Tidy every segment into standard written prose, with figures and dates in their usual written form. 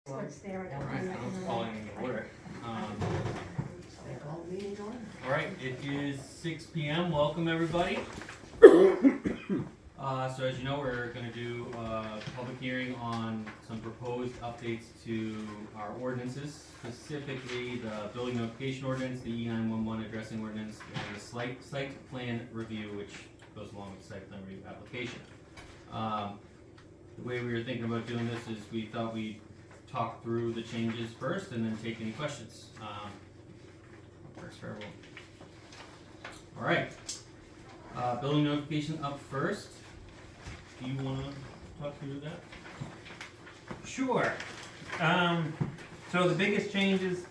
So it's there. All right, I'm calling in order. All right, it is 6 p.m. Welcome everybody. So as you know, we're going to do a public hearing on some proposed updates to our ordinances, specifically the building notification ordinance, the E911 addressing ordinance, and the site plan review, which goes along with the site plan review application. The way we were thinking about doing this is we thought we'd talk through the changes first and then take any questions. Works for everyone. All right. Building notification up first. Do you want to talk through that? Sure. So the biggest changes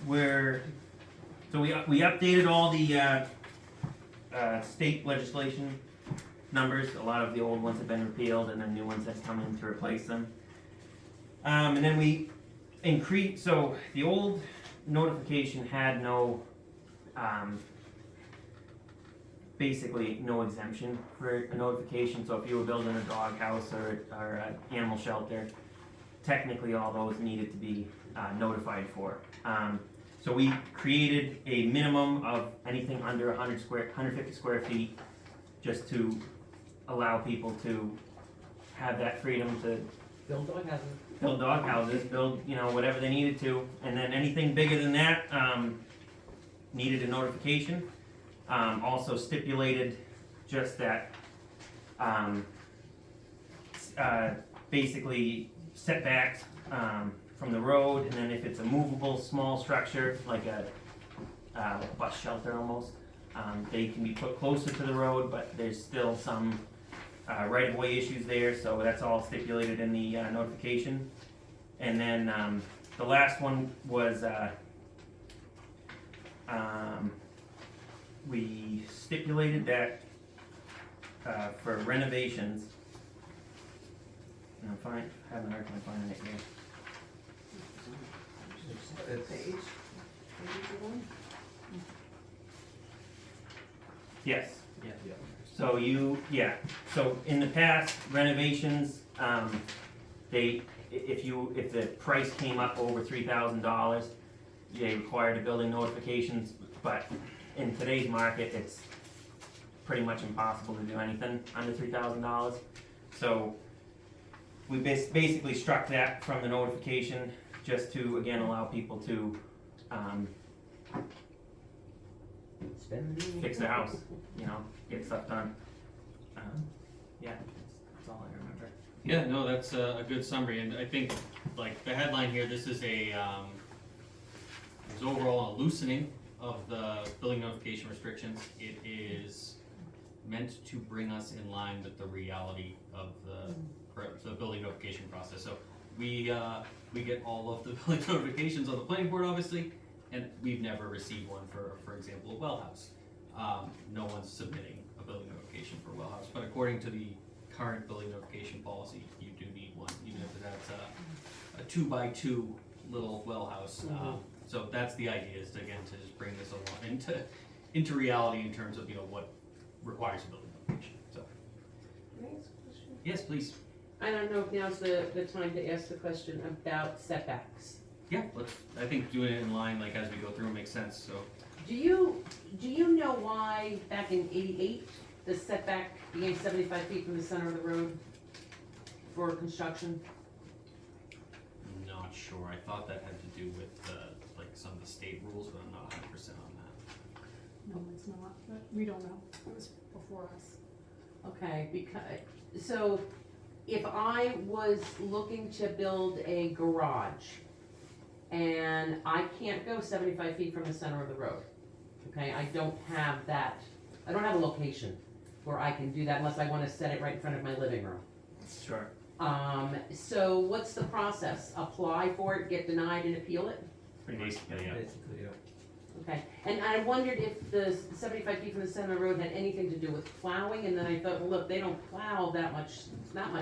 were, so we updated all the state legislation numbers. A lot of the old ones have been repealed, and then new ones have come in to replace them. And then we increased. So the old notification had no, basically no exemption for a notification. So if you were building a dog house or an animal shelter, technically all those needed to be notified for. So we created a minimum of anything under 150 square feet, just to allow people to have that freedom to Build dog houses. build whatever they needed to, and then anything bigger than that needed a notification. Also stipulated just that basically setbacks from the road, and then if it's a movable small structure like a bus shelter almost, they can be put closer to the road, but there's still some right-of-way issues there, so that's all stipulated in the notification. And then the last one was we stipulated that for renovations, and I'm having a hard time finding it here. Yes. Yeah. So so in the past, renovations, if the price came up over $3,000, they required a building notifications, but in today's market, it's pretty much impossible to do anything under $3,000. So we basically struck that from the notification, just to, again, allow people to fix their house, get stuff done. That's all I remember. Yeah, no, that's a good summary, and I think, like, the headline here, this is it's overall a loosening of the building notification restrictions. It is meant to bring us in line with the reality of the building notification process. So we get all of the building notifications on the planning board, obviously, and we've never received one for example, a well house. No one's submitting a building notification for a well house, but according to the current building notification policy, you do need one, even if that's a 2x2 little well house. So that's the idea, is to just bring this along into reality in terms of what requires a building notification. So Can I ask a question? yes, please. I don't know if now's the time to ask the question about setbacks. Yeah, I think doing it in line, like as we go through, makes sense. So Do you know why back in '88 the setback became 75 feet from the center of the road for construction? not sure. I thought that had to do with some of the state rules, but I'm not 100% on that. No, it's not, but we don't know. It was before us. Okay, so if I was looking to build a garage and I can't go 75 feet from the center of the road, okay, I don't have a location where I can do that unless I want to set it right in front of my living room. Sure. So what's the process? Apply for it, get denied, and appeal it? Basically, yeah. Basically, yeah. Okay, and I wondered if the 75 feet from the center of the road had anything to do with plowing, and then I thought, well, look, they don't plow that much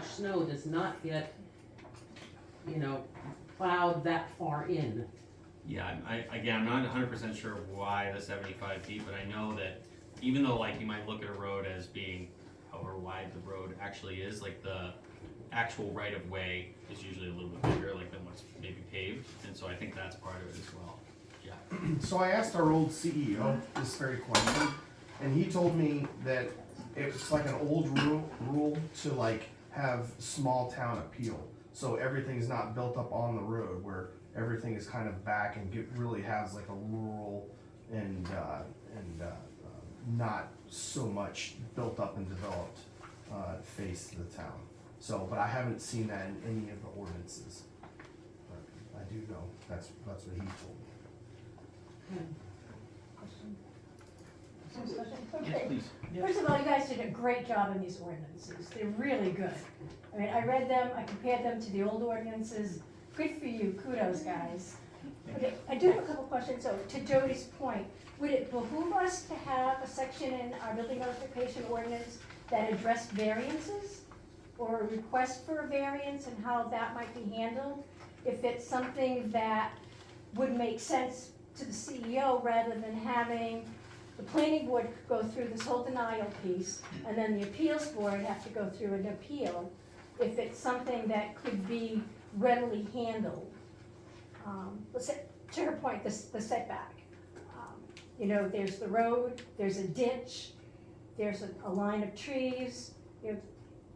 snow does not get, plowed that far in. Yeah, I'm not 100% sure why the 75 feet, but I know that even though you might look at a road as being however wide the road actually is, the actual right of way is usually a little bit bigger than what's so I think that's part of it as well. Yeah. So I asked our old CEO this very question, and he told me that it's like an old rule to like have small town appeal. So everything's not built up on the road, where everything is kind of back and really has like a rural and not so much built up and developed face to the town. So, but I haven't seen that in any of the ordinances. But I do know that's what he told me. Okay. First of all, you guys did a great job in these ordinances. They're really good. I mean, I read them, I compared them to the old ordinances. Good for you, kudos, guys. Okay, I do have a couple questions. So to Jody's point, would it behoove us to have a section in our building notification ordinance that addressed variances? Or a request for a variance and how that might be handled? If it's something that would make sense to the CEO rather than having the planning board go through this whole denial piece, and then the appeals board have to go through an appeal, if it's something that could be readily handled. To her point, the setback. You know, there's the road, there's a ditch, there's a line of trees,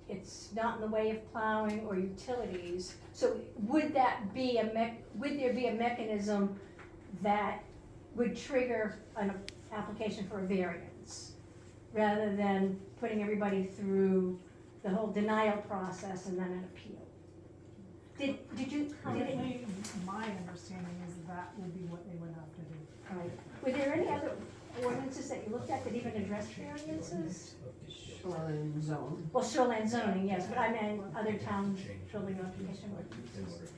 it's not in the way of plowing or utilities. So would there be a mechanism that would trigger an application for a variance, rather than putting everybody through the whole denial process and then an appeal? Currently, my understanding is that would be what they would have to do. Right. Were there any other ordinances that you looked at that even addressed variances? Shoreline zone. Well, shoreline zoning, yes, but I meant other town building notification ordinances.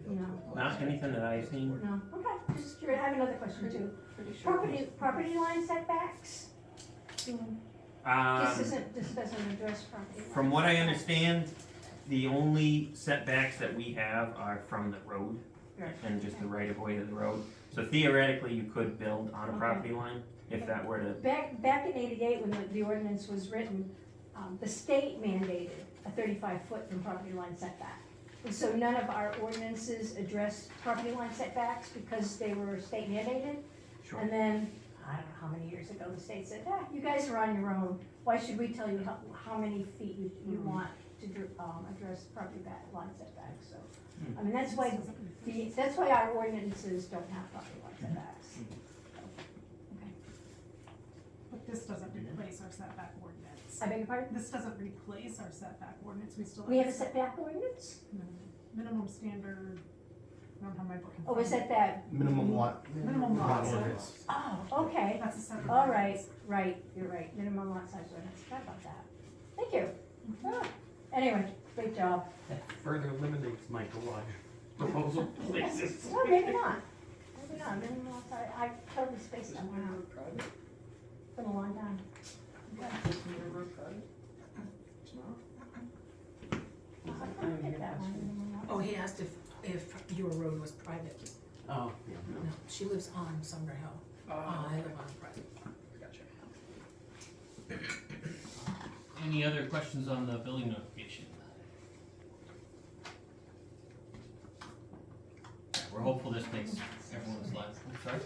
No, Not anything that I've seen. no, okay, just curious. I have another question too. Pretty sure. Property line setbacks? This doesn't address property line. From what I understand, the only setbacks that we have are from the road Right. and just the right of way to the road. So theoretically, you could build on a property line if that were to, Back in '88, when the ordinance was written, the state mandated a 35-foot from property line setback. And so none of our ordinances addressed property line setbacks because they were state mandated. sure. And then, I don't know how many years ago, the state said, you guys are on your own. Why should we tell you how many feet you want to address property line setbacks? So, I mean, that's why our ordinances don't have property line setbacks. Okay. But this doesn't replace our setback ordinance. I beg your pardon? This doesn't replace our setback ordinance, we still have. We have a setback ordinance? Minimum standard, I don't have my book in Oh, front is of that me. that? Minimum lot. Minimum lot size. ordinance. Oh, okay. That's a separate. All right, ordinance. right, you're right. Minimum lot size ordinance. Forgot about that. Thank you. Ah, Anyway, great job. That further eliminates my garage proposal places. No, maybe not. Maybe not. Minimum lot size, I totally spaced that one out. Been a long time. Okay. I'll take that one, minimum lot Oh, size. he asked if your road was private. Oh, yeah. No, she lives on Sumner Hill. I live on private. Gotcha. Any other questions on the building notification? Yeah, we're hopeful this makes everyone's lives, I'm sorry?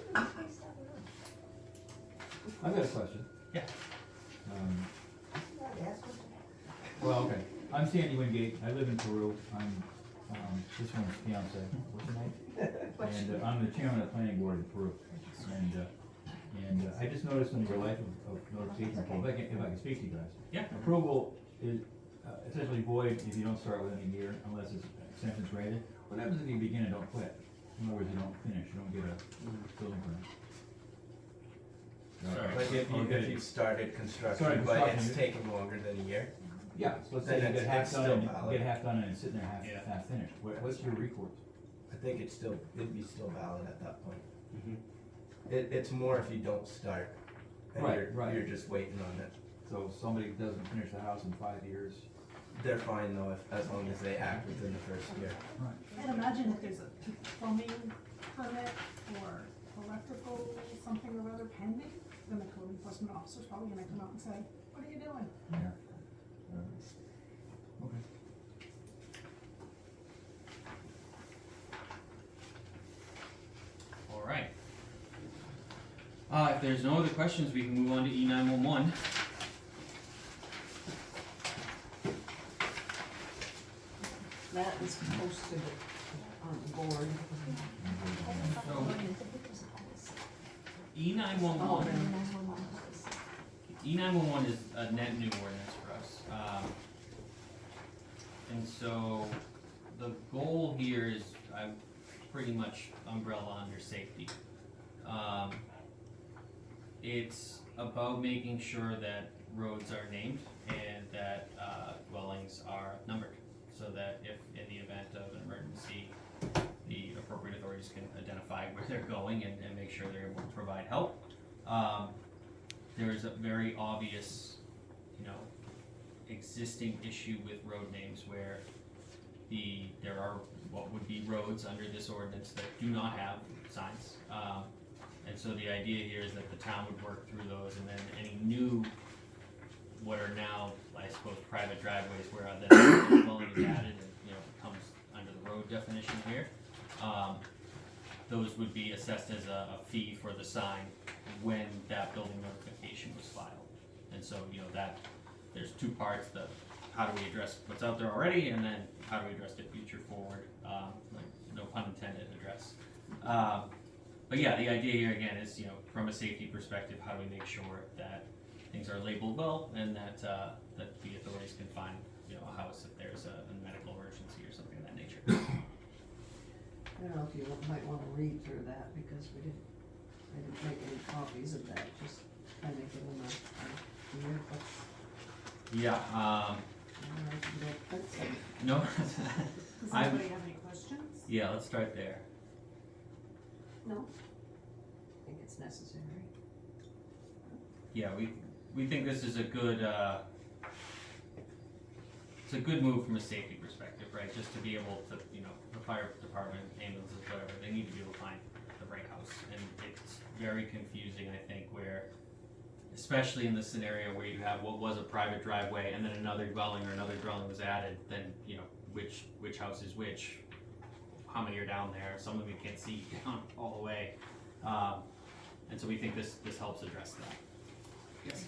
I've got a question. Yeah. Well, okay, I'm Sandy Wingate, I live in Peru, I'm, this one's fiance, what's your name? And I'm the chairman of the planning board in Peru. And I just noticed in your life of notification, if I can speak to you guys. Yeah. Approval is essentially void if you don't start within a year unless it's extension's granted. What happens if you begin and don't quit? In other words, you don't finish, you don't get a building permit? Sorry. But if you started construction, Started but it's construction. taking longer than a year, Yeah, so let's say Then you get it's half still done, and valid. you get half done and it's sitting there Yeah. half finished. What's your recourse? I think it'd be still valid at that point. It's more if you don't start, and Right. you're just waiting on it. So if somebody doesn't finish the house in 5 years. They're fine though, as long as they act within the first year. And imagine if there's a plumbing permit or electrical something or other pending, then the code enforcement officer's probably gonna come out and say, what are you doing? Yeah. Okay. If there's no other questions, we can move on to E911. That is posted on the board. So, E911, E911 is a net new ordinance for us. And so, the goal here is, pretty much umbrella under safety. It's about making sure that roads are named and that dwellings are numbered, so that if in the event of an emergency, the appropriate authorities can identify where they're going and make sure they're able to provide help. There's a very obvious, existing issue with road names where there are what would be roads under this ordinance that do not have signs. And so the idea here is that the town would work through those, and then any new, what are now, I suppose, private driveways where the dwelling is added and, comes under the road definition here. Those would be assessed as a fee for the sign when that building notification was filed. And so, that, there's two parts, how do we address what's out there already, and then how do we address the future forward, no pun intended, address. But yeah, the idea here again is, from a safety perspective, how do we make sure that things are labeled well and that the authorities can find, a house if there's a medical emergency or something of that nature. I don't know if you might wanna read through that, because I didn't make any copies of that, just kinda give them a year, but Yeah, print some. no, Does anybody have any questions? yeah, let's start there. No, I think it's necessary. Yeah, we think this is a good, it's a good move from a safety perspective, right? Just to be able to, the fire department, ambulances, whatever, they need to be able to find the right house. And it's very confusing, I think, where, especially in the scenario where you have what was a private driveway and then another dwelling or another dwelling was added, then, which house is which? How many are down there? Some of them you can't see down all the way. And so we think this helps address that. Yes.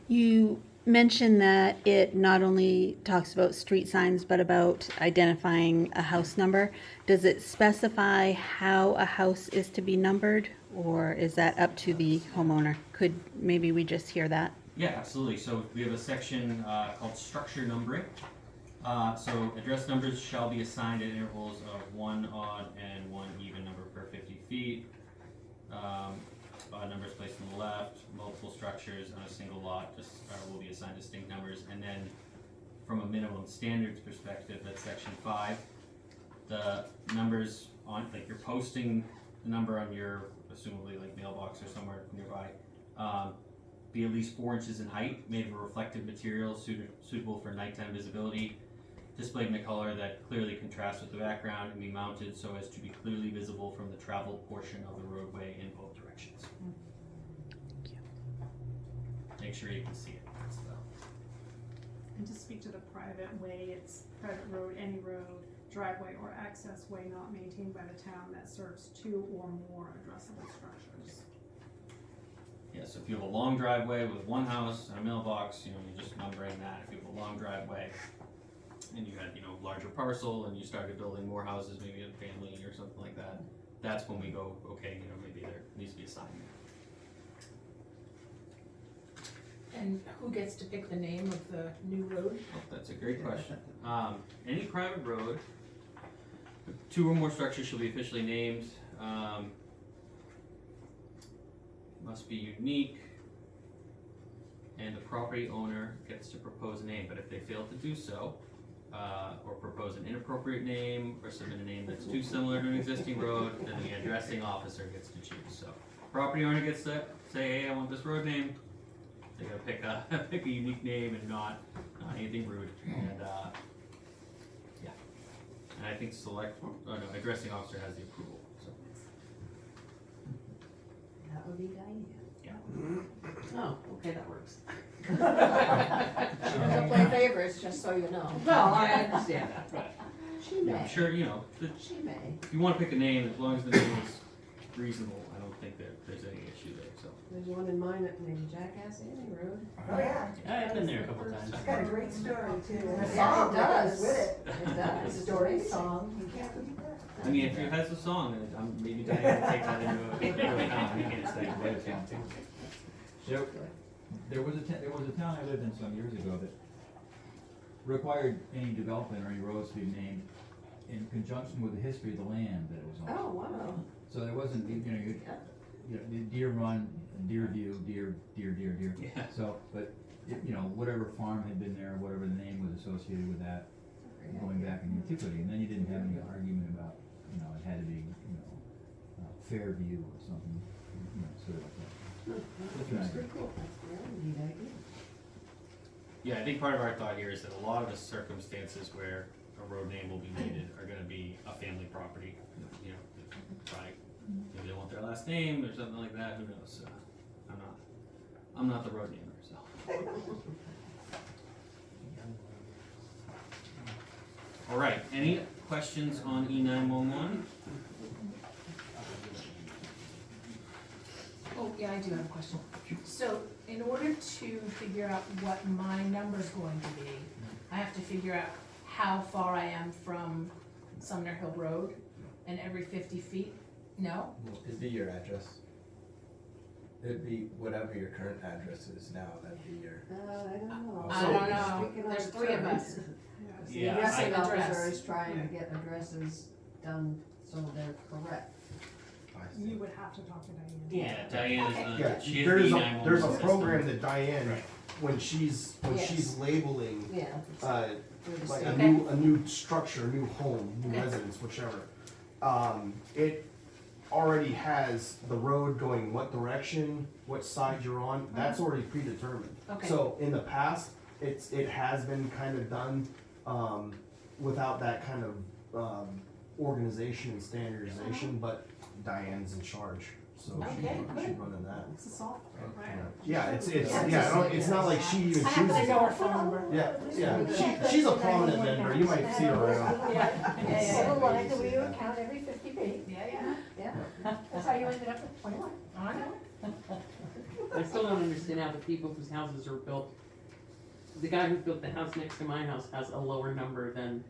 You mentioned that it not only talks about street signs, but about identifying a house number. Does it specify how a house is to be numbered, or is that up to the homeowner? Could maybe we just hear that? Yeah, absolutely. So we have a section called structure numbering. So address numbers shall be assigned at intervals of one odd and one even number per 50 feet. Odd numbers placed on the left, multiple structures on a single lot will be assigned distinct numbers. And then from a minimum standards perspective, that's section 5. The numbers on, like you're posting the number on your, assumably like mailbox or somewhere nearby, be at least 4 inches in height, made of a reflective material suitable for nighttime visibility, displayed in a color that clearly contrasts with the background, and be mounted so as to be clearly visible from the traveled portion of the roadway in both directions. Thank you. Make sure you can see it. That's And to speak to the private way, it's private road, any road, driveway or access way not maintained by the town that serves 2 or more addressable structures. yeah, so if you have a long driveway with one house and a mailbox, you're just numbering that. If you have a long driveway and you had, larger parcel and you started building more houses, maybe a family or something like that, that's when we go, okay, maybe there needs to be a sign there. And who gets to pick the name of the new road? Oh, that's a great question. Any private road, 2 or more structures shall be officially named, must be unique, and the property owner gets to propose a name, but if they fail to do so, or propose an inappropriate name, or submit a name that's too similar to an existing road, then the addressing officer gets to choose. So, property owner gets to say, hey, I want this road name. They gotta pick a unique name and not anything rude. And yeah, and I think addressing officer has the approval. So That would be Diane. yeah. Oh, okay, that works. She doesn't play favorites, just so you know. Well, I understand that. She Yeah, may. I'm sure She may. if you want to pick a name, as long as the name is reasonable, I don't think that there's any issue there, so. There's one in mine at maybe Jackass Alley Road. Oh, yeah. I've been there a couple times. It's got a great story too. And a Yeah, song it that does. goes with it. It does. It's a story song. You can't beat that. I mean, if it has a song, I'm maybe Diane will take that into account, you can't say. There was a town I lived in some years ago that required any development or any roads to be named in conjunction with the history of the land that it was on. Oh, wow. So there wasn't, Deer Run, Deer View, Deer. Yeah. So, but, whatever farm had been there, whatever the name was associated with that, going back in antiquity, and then you didn't have any argument about, it had to be, Fairview or something, sort of like that. That's pretty cool. That's a really neat idea. Yeah, I think part of our thought here is that a lot of the circumstances where a road name will be needed are gonna be a family property, by, maybe they want their last name or something like that, who knows, I'm not the road namer, so. All right, any questions on E911? Oh, yeah, I do have a question. So, in order to figure out what my number's going to be, I have to figure out how far I am from Sumner Hill Road, and every 50 feet? No? It'd be your address. It'd be whatever your current address is now, that'd be your. I don't know. I don't know. Speaking There's of 3 of terms, us. The Yeah, addressing I- officer address. is trying to get addresses done so they're correct. You would have to talk to Diane. Yeah, Diane is Yeah, she is there's the a, 911 there's a system. program that Diane, Right. when she's Yes. labeling, Yeah. Through the like state. a new structure, a new home, new residence, whichever. It already has the road going what direction, what side you're on, that's already predetermined. Okay. So in the past, it has been kind of done, without that kind of, organization and standardization, but Diane's in charge, so Okay, she's good. running that. It's a software, right? Yeah, it's, Yeah, I don't, it's not like she even I happen to chooses know it. her phone number. Yeah, she's a prominent vendor, you might see her around. Yeah. Civil line that we account every 50 feet. Yeah. Yeah. That's how you ended up with 21. I know. I still don't understand how the people whose houses are built, the guy who built the house next to my house has a lower number than,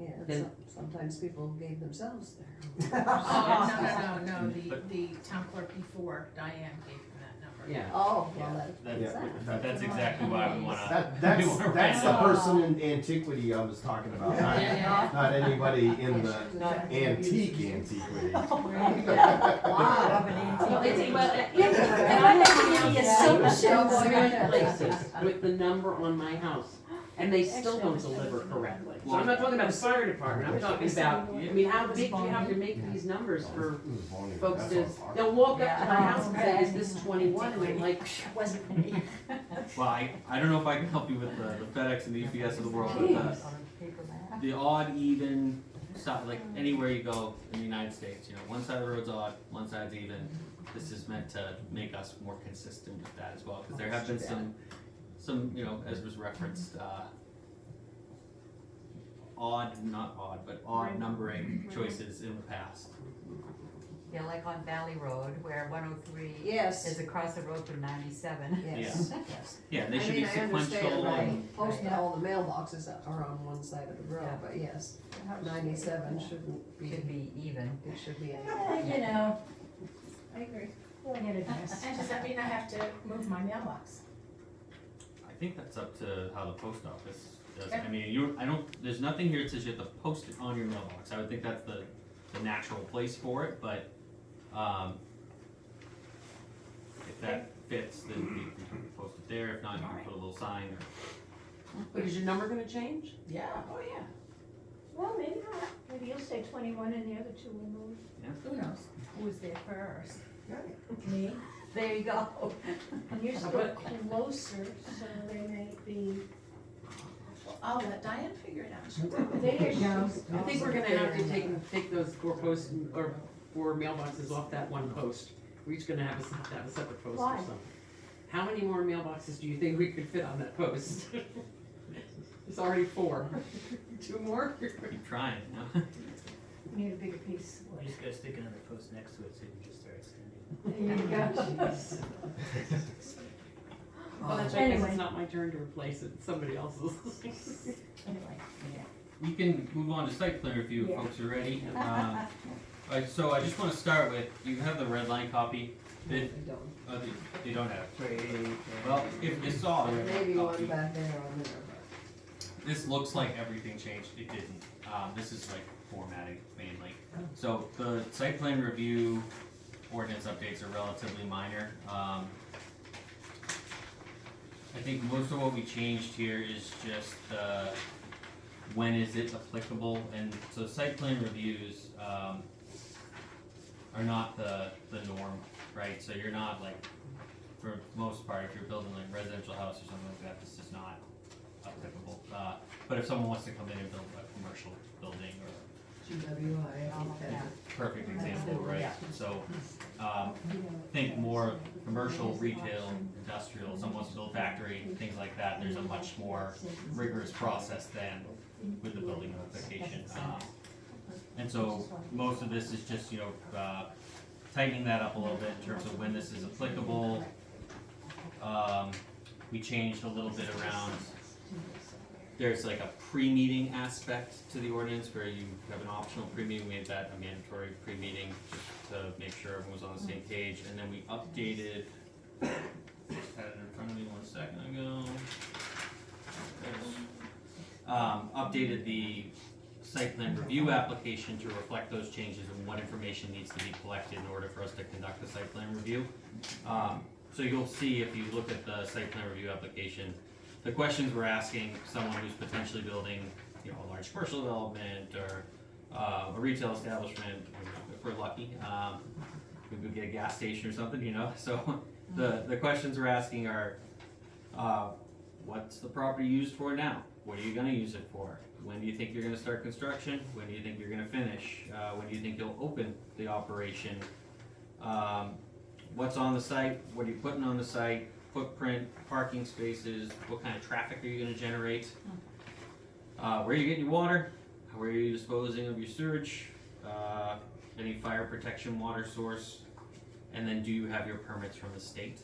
Yeah, Then- sometimes people gave themselves their. Oh, no, the town clerk before, Diane gave him that number. yeah. Oh, Yeah. well, That's exactly why we wanna. That's the person in antiquity I was talking about, Yeah. not anybody in the Not antique antiquity. Wow. Well, it's- but- And I'm making the assumption Three places with the number on my house, and they still don't deliver correctly. So I'm not talking about the fire department, I'm talking about, I mean, how big do you have to make these numbers for folks to, they'll walk up to my house and say, is this 21, and I'm like, wasn't me. Well, I don't know if I can help you with the FedEx and the UPS of the world, but the odd, even, like anywhere you go in the United States, one side of the road's odd, one side's even. This is meant to make us more consistent with that as well, because there have been some, as was referenced, not odd, but odd numbering choices in the past. Yeah, like on Valley Road, where 103 Yes. is across the road from 97. Yes, yes. Yeah, they I should mean, be I understand, sequential right, and, most of all the mailboxes are on one side of the road, Yeah. but yes, 97 shouldn't be, Should be even. it should be. I agree. We'll get it addressed. And does that mean I have to move my mailbox? I think that's up to how the post office does it. I mean, there's nothing here that says you have to post it on your mailbox. I would think that's the natural place for it, but, if that fits, then you can post it there. If not, you can put a little sign. but is your number gonna change? Yeah, oh yeah. Well, maybe not. Maybe you'll say 21 and the other 2 will move. Who knows? Who was there first? Me? There you go. And you're still closer, so they may be. Well, I'll let Diane figure it out. There you go. I think we're gonna have to take those 4 posts, or 4 mailboxes off that one post. We're each gonna have a separate post or Why? something. How many more mailboxes do you think we could fit on that post? It's already 4. 2 more? Keep trying, We need a bigger piece. We just gotta stick another post next to it, so you can just start extending. There you go. Well, that's right, 'cause Anyway. it's not my turn to replace it, it's somebody else's. Anyway, yeah. We can move on to site plan review if Yeah. folks are ready. So I just wanna start with, you have the red line copy. Did, you don't have it. Well, if you saw the red Maybe line one copy, back there or there, this looks like everything changed, it didn't. This is like formatting mainly. So the site plan review ordinance updates are relatively minor. I think most of what we changed here is just when is it applicable, and so site plan reviews are not the norm, right? So you're not like, for the most part, if you're building like a residential house or something like that, this is not applicable. But if someone wants to come in and build a commercial building or GWI, I think that. perfect example, right? Yeah. So, think more commercial, retail, industrial, someone wants to build a factory, things like that, there's a much more rigorous process than with the building notification. And so, most of this is just, tightening that up a little bit in terms of when this is applicable. We changed a little bit around, there's like a pre-meeting aspect to the ordinance where you have an optional pre-meeting, we made that a mandatory pre-meeting just to make sure everyone was on the same page, and then we updated, just had it in front of me 1 second ago. Updated the site plan review application to reflect those changes and what information needs to be collected in order for us to conduct the site plan review. So you'll see if you look at the site plan review application, the questions we're asking someone who's potentially building, a large commercial development or a retail establishment, if we're lucky, we could get a gas station or something, So the questions we're asking are, what's the property used for now? What are you gonna use it for? When do you think you're gonna start construction? When do you think you're gonna finish? When do you think you'll open the operation? What's on the site? What are you putting on the site? Footprint, parking spaces, what kind of traffic are you gonna generate? Where are you getting your water? Where are you disposing of your sewage? Any fire protection water source? And then do you have your permits from the state?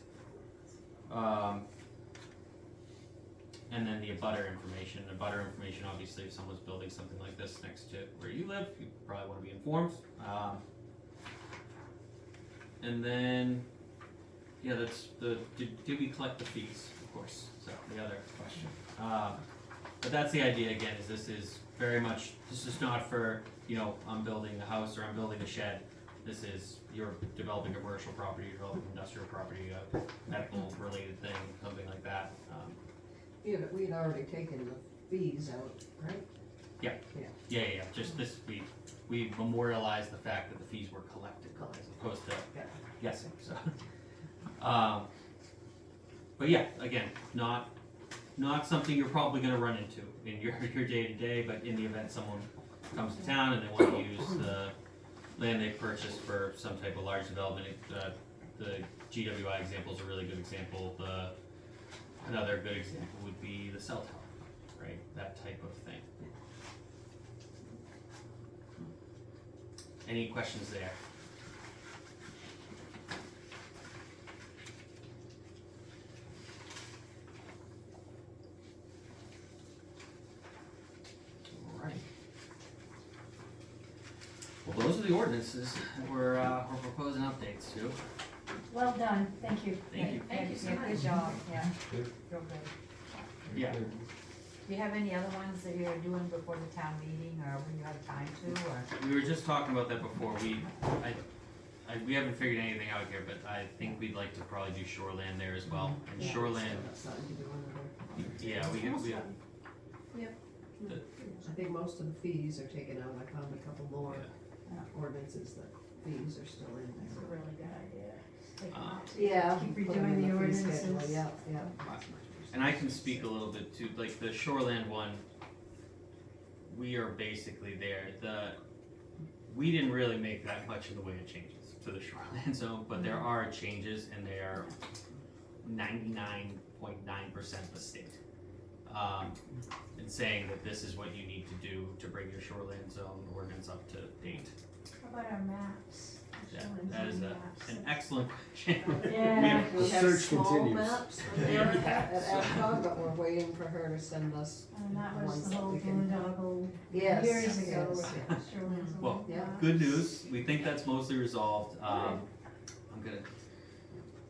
And then the abutter information. The abutter information, obviously, if someone's building something like this next to where you live, you probably wanna be informed. And then, that's did we collect the fees, of course, so the other question. But that's the idea again, is this is very much, this is not for, I'm building a house or I'm building a shed. This is, you're developing a commercial property, you're developing industrial property, a medical related thing, something like that. We'd already taken the fees out, right? Yeah, just this, we memorialized the fact that the fees were collected as opposed to guessing, so. But yeah, again, not something you're probably gonna run into in your day-to-day, but in the event someone comes to town and they wanna use the land they purchased for some type of large development, the GWI example is a really good example. Another good example would be the cell tower, right? That type of thing. Any questions there? Alright. Well, those are the ordinances that we're proposing updates to. Well done, thank you. Thank you. Thank you so much. Good job, yeah. Real good. Yeah. Do you have any other ones that you're doing before the town meeting, or when you have time to, or? We were just talking about that before. We haven't figured anything out here, but I think we'd like to probably do shoreland there as well. And Yeah, shoreland, so that's something to do under there. yeah, we I think most of the fees are taken out, I found a couple more ordinances that fees are still in It's a there. really good idea. Take them out. Yeah. Keep put 'em redoing in the fee schedule, ordinances. Yeah. and I can speak a little bit to, like, the shoreland one, we are basically there. We didn't really make that much in the way of changes to the shoreland zone, but there are changes and they are 99.9% the state. And saying that this is what you need to do to bring your shoreland zone ordinance up to date. How about our maps? is an excellent question. Yeah. The We have search small continues. maps from Erica at AvCog, but we're waiting for her to send us. And that was Ones the that whole we can- boondoggle Yes, years ago. yes, Shirley was Well, like, yeah. Good news, we think that's mostly resolved. I'm gonna,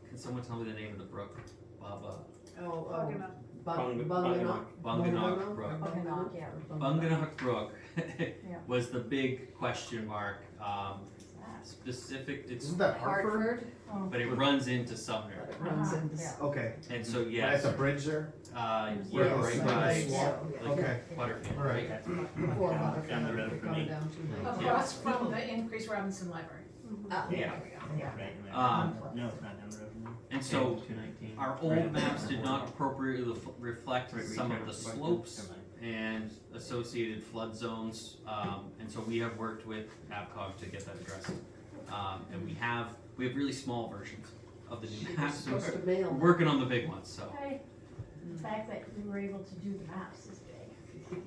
can someone tell me the name of the brook? Baba, Oh, Bunganow. Bunganow. Bunganock Brook. Bunganow. Bunganock Brook was the big question mark, specific, it's, Isn't that Hartford? Hartford, Oh, but it runs into Sumner. but it runs into. Okay. And so, Right yes, at the bridge there? yeah, Where right it's by, like a Yeah. like Okay. Butterfield, All right? right. Before Butterfield, Down the road we're from going me. down to the. Across from the Increase Robinson Library. Ah, Yeah. there we go. Right in there. No, it's not down the road from me. And so, 219. our Right old at the maps did corner. not appropriately reflect Right, some of right, the right, slopes never mind. and associated flood zones, and so we have worked with AvCog to get that addressed. And we have really small versions of the She new was maps, so supposed to we're mail. working on the big ones, so. hey, the fact that we were able to do the maps is big.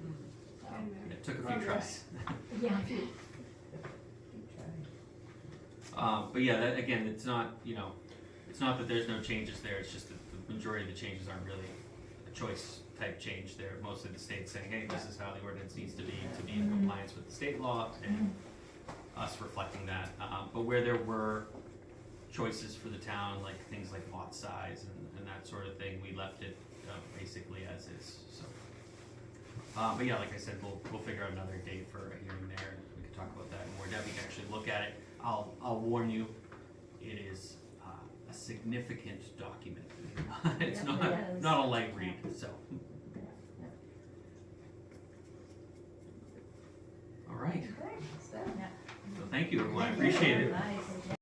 It took a few tries. Yeah. But yeah, that, again, it's not, it's not that there's no changes there, it's just that the majority of the changes aren't really a choice type change. They're mostly the state saying, hey, this is how the ordinance needs to be in compliance with the state law, and us reflecting that. But where there were choices for the town, like things like lot size and that sort of thing, we left it basically as is, so. But yeah, like I said, we'll figure out another date for a hearing there, and we can talk about that more. Debbie can actually look at it. I'll warn you, it is a significant document. It's Yeah, it is. not a light read, so. All right, Okay. so thank you, everyone, I appreciate it. Nice.